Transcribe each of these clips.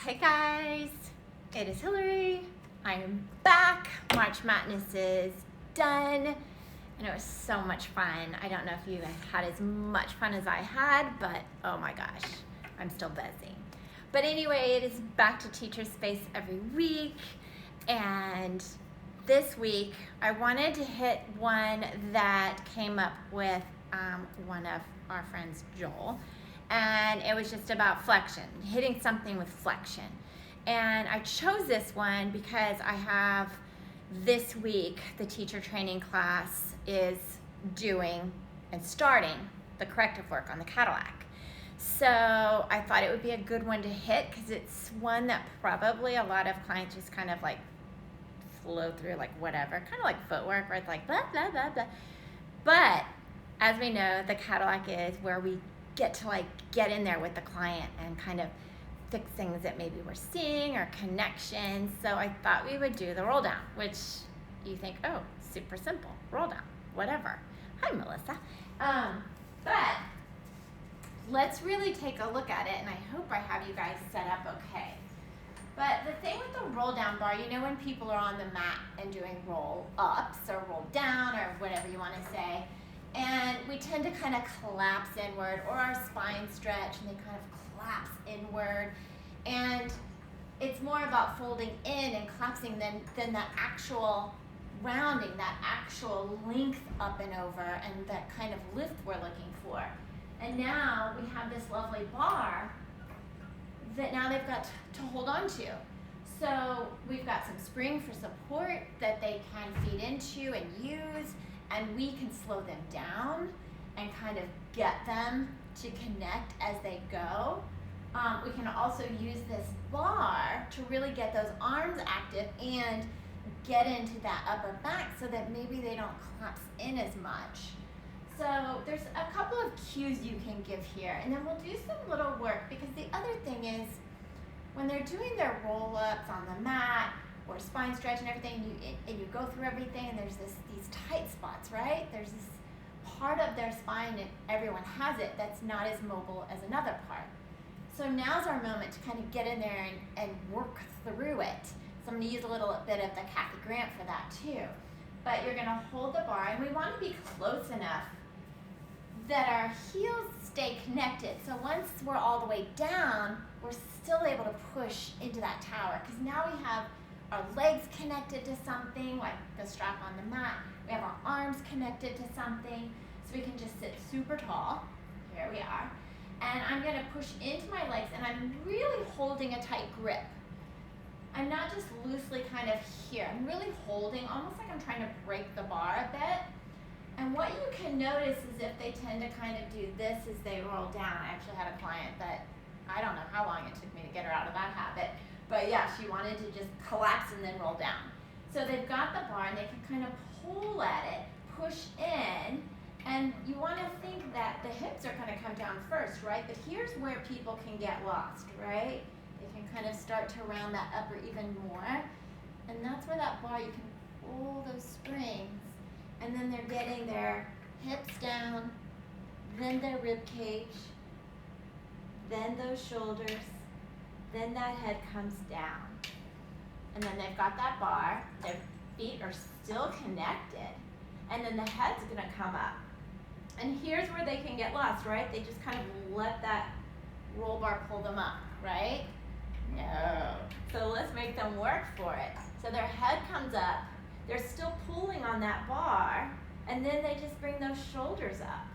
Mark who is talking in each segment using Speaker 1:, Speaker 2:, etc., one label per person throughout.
Speaker 1: Hey guys, it is Hillary. I am back. March Madness is done and it was so much fun. I don't know if you guys had as much fun as I had, but oh my gosh, I'm still buzzing. But anyway, it is back to Teacher Space every week, and this week I wanted to hit one that came up with one of our friends, Joel. And it was just about flexion, hitting something with flexion. And I chose this one because I have this week, the teacher training class is doing and starting the corrective work on the Cadillac. So I thought it would be a good one to hit because it's one that probably a lot of clients just kind of like flow through, like whatever, kind of like footwork where it's like blah, blah, blah, blah. But as we know, the Cadillac is where we get to like get in there with the client and kind of fix things that maybe we're seeing or connections. So I thought we would do the roll down, which you think, oh, super simple, roll down, whatever. Hi, Melissa. But let's really take a look at it, and I hope I have you guys set up okay. But the thing with the roll down bar, you know when people are on the mat and doing roll ups or roll down or whatever you want to say, and we tend to kind of collapse inward, or our spine stretch and they kind of collapse inward, and it's more about folding in and collapsing than that actual rounding, that actual length up and over, and that kind of lift we're looking for. And now we have this lovely bar that now they've got to hold on to. So we've got some spring for support that they can feed into and use, and we can slow them down and kind of get them to connect as they go. We can also use this bar to really get those arms active and get into that upper back so that maybe they don't collapse in as much. So there's a couple of cues you can give here, and then we'll do some little work, because the other thing is when they're doing their roll-ups on the mat or spine stretch and everything, and you go through everything, and there's these tight spots, right? There's this part of their spine, and everyone has it, that's not as mobile as another part. So now's our moment to kind of get in there and work through it. So I'm going to use a little bit of the Kathy Grant for that too. But you're going to hold the bar, and we want to be close enough that our heels stay connected. So once we're all the way down, we're still able to push into that tower, because now we have our legs connected to something, like the strap on the mat. We have our arms connected to something, so we can just sit super tall. Here we are. And I'm gonna push into my legs, and I'm really holding a tight grip. I'm not just loosely kind of here. I'm really holding, almost like I'm trying to break the bar a bit. And what you can notice is if they tend to kind of do this as they roll down. I actually had a client that, I don't know how long it took me to get her out of that habit, but yeah, she wanted to just collapse and then roll down. So they've got the bar, and they can kind of pull at it, push in, and you want to think that the hips are going to come down first, right? But here's where people can get lost, right? They can kind of start to round that upper even more, and that's where that bar, you can pull those springs, and then they're getting their hips down, then their rib cage, then those shoulders, then that head comes down. And then they've got that bar, their feet are still connected, and then the head's gonna come up. And here's where they can get lost, right? They just kind of let that roll bar pull them up, right? No. So let's make them work for it. So their head comes up, they're still pulling on that bar, and then they just bring those shoulders up.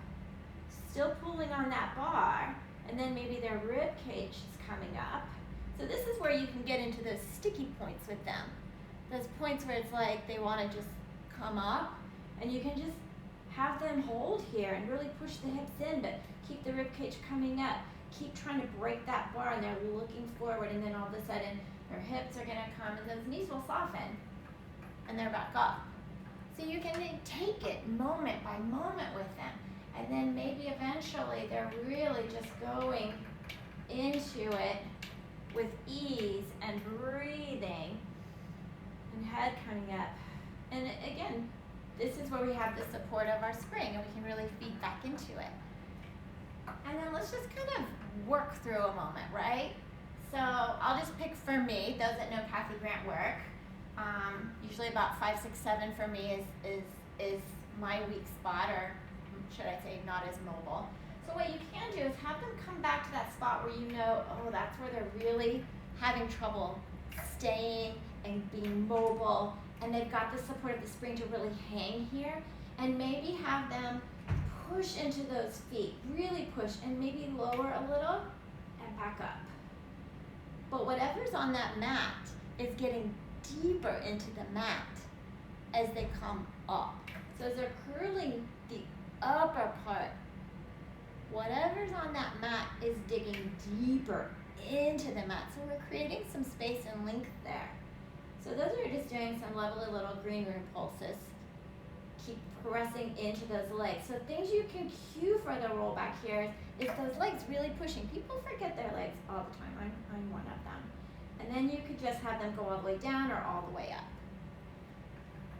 Speaker 1: Still pulling on that bar, and then maybe their rib cage is coming up. So this is where you can get into those sticky points with them. Those points where it's like they want to just come up, and you can just have them hold here and really push the hips in, but keep the rib cage coming up. Keep trying to break that bar, and they're looking forward, and then all of a sudden their hips are gonna come, and those knees will soften, and they're back up. So you can take it moment by moment with them, and then maybe eventually they're really just going into it with ease and breathing and head coming up. And again, this is where we have the support of our spring, and we can really feed back into it. And then let's just kind of work through a moment, right? So I'll just pick for me, those that know Kathy Grant work. Usually about 5, 6, 7 for me is my weak spot, or should I say not as mobile. So what you can do is have them come back to that spot where you know, oh, that's where they're really having trouble staying and being mobile, and they've got the support of the spring to really hang here, and maybe have them push into those feet, really push, and maybe lower a little and back up. But whatever's on that mat is getting deeper into the mat as they come up. So as they're curling the upper part, whatever's on that mat is digging deeper into the mat. So we're creating some space and length there. So those are just doing some lovely little green room pulses. Keep pressing into those legs. So things you can cue for the rollback here is those legs really pushing. People forget their legs all the time. I'm one of them. And then you could just have them go all the way down or all the way up.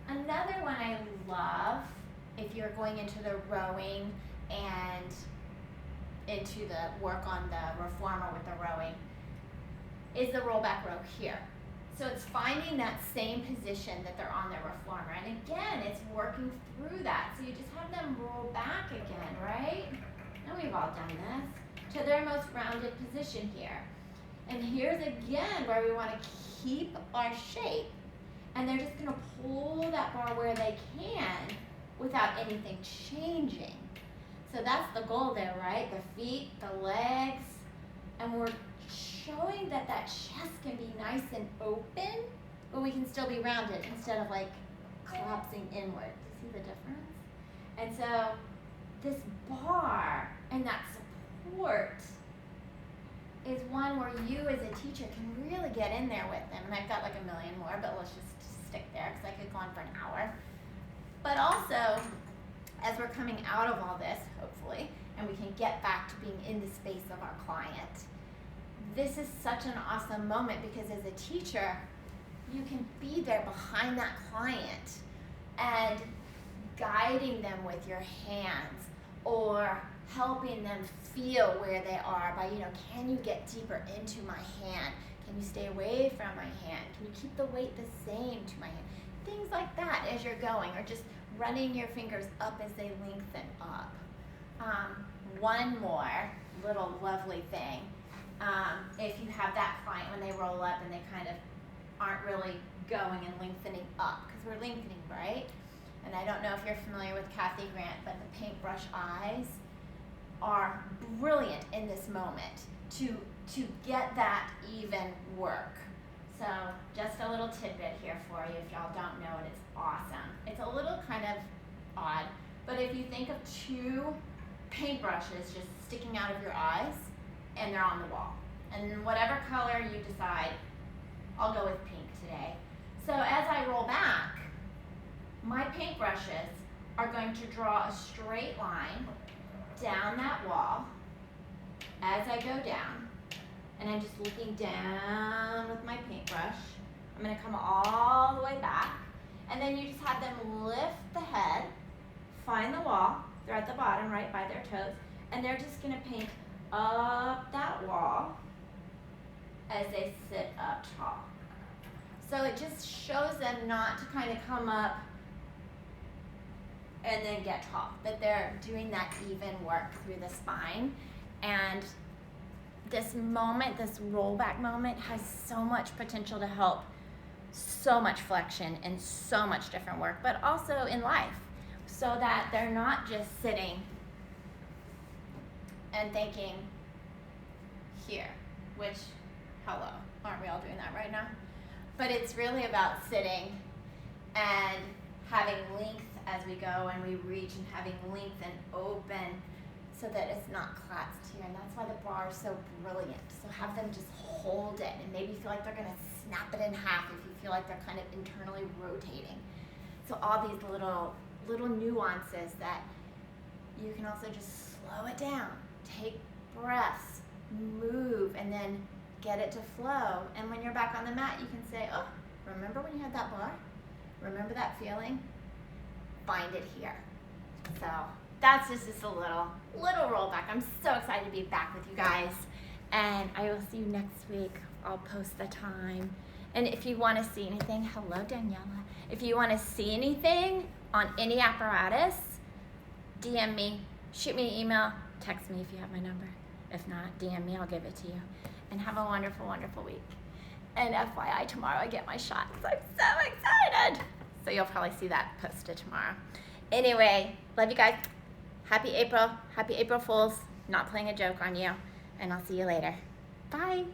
Speaker 1: Another one I love, if you're going into the rowing and into the work on the reformer with the rowing, is the rollback row here. So it's finding that same position that they're on their reformer. And again, it's working through that. So you just have them roll back again, right? And we've all done this. To their most rounded position here. And here's again where we want to keep our shape. And they're just going to pull that bar where they can without anything changing. So that's the goal there, right? The feet, the legs, and we're showing that that chest can be nice and open, but we can still be rounded instead of like collapsing inward. Do you see the difference? And so this bar and that support is one where you as a teacher can really get in there with them. And I've got like a million more, but let's just stick there because I could go on for an hour. But also, as we're coming out of all this, hopefully, and we can get back to being in the space of our client, this is such an awesome moment because as a teacher, you can be there behind that client and guiding them with your hands or helping them feel where they are by, can you get deeper into my hand? Can you stay away from my hand? Can you keep the weight the same to my hand? Things like that as you're going, or just running your fingers up as they lengthen up. One more little lovely thing. If you have that client when they roll up and they kind of aren't really going and lengthening up, because we're lengthening, right? And I don't know if you're familiar with Kathy Grant, but the paintbrush eyes are brilliant in this moment to get that even work. So just a little tidbit here for you if y'all don't know it, it's awesome. It's a little kind of odd, but if you think of 2 paintbrushes just sticking out of your eyes and they're on the wall, and whatever color you decide, I'll go with pink today. So as I roll back, my paintbrushes are going to draw a straight line down that wall as I go down, and I'm just looking down with my paintbrush. I'm going to come all the way back, and then you just have them lift the head, find the wall, they're at the bottom right by their toes, and they're just going to paint up that wall as they sit up tall. So it just shows them not to kind of come up and then get tall, that they're doing that even work through the spine. And this moment, this rollback moment, has so much potential to help so much flexion and so much different work, but also in life, so that they're not just sitting and thinking here, which, hello, aren't we all doing that right now? But it's really about sitting and having length as we go and we reach, and having length and open so that it's not collapsed here. And that's why the bar is so brilliant. So have them just hold it and maybe feel like they're going to snap it in half if you feel like they're kind of internally rotating. So all these little nuances that you can also just slow it down, take breaths, move, and then get it to flow. And when you're back on the mat, you can say, oh, remember when you had that bar? Remember that feeling? Find it here. So that's just a little rollback. I'm so excited to be back with you guys. And I will see you next week. I'll post the time. And if you want to see anything, hello Daniela. If you want to see anything on any apparatus, DM me, shoot me an email, text me if you have my number. If not, DM me, I'll give it to you. And have a wonderful, wonderful week. And FYI, tomorrow I get my shots. I'm so excited. So you'll probably see that posted tomorrow. Anyway, love you guys. Happy April. Happy April Fools. Not playing a joke on you. And I'll see you later. Bye.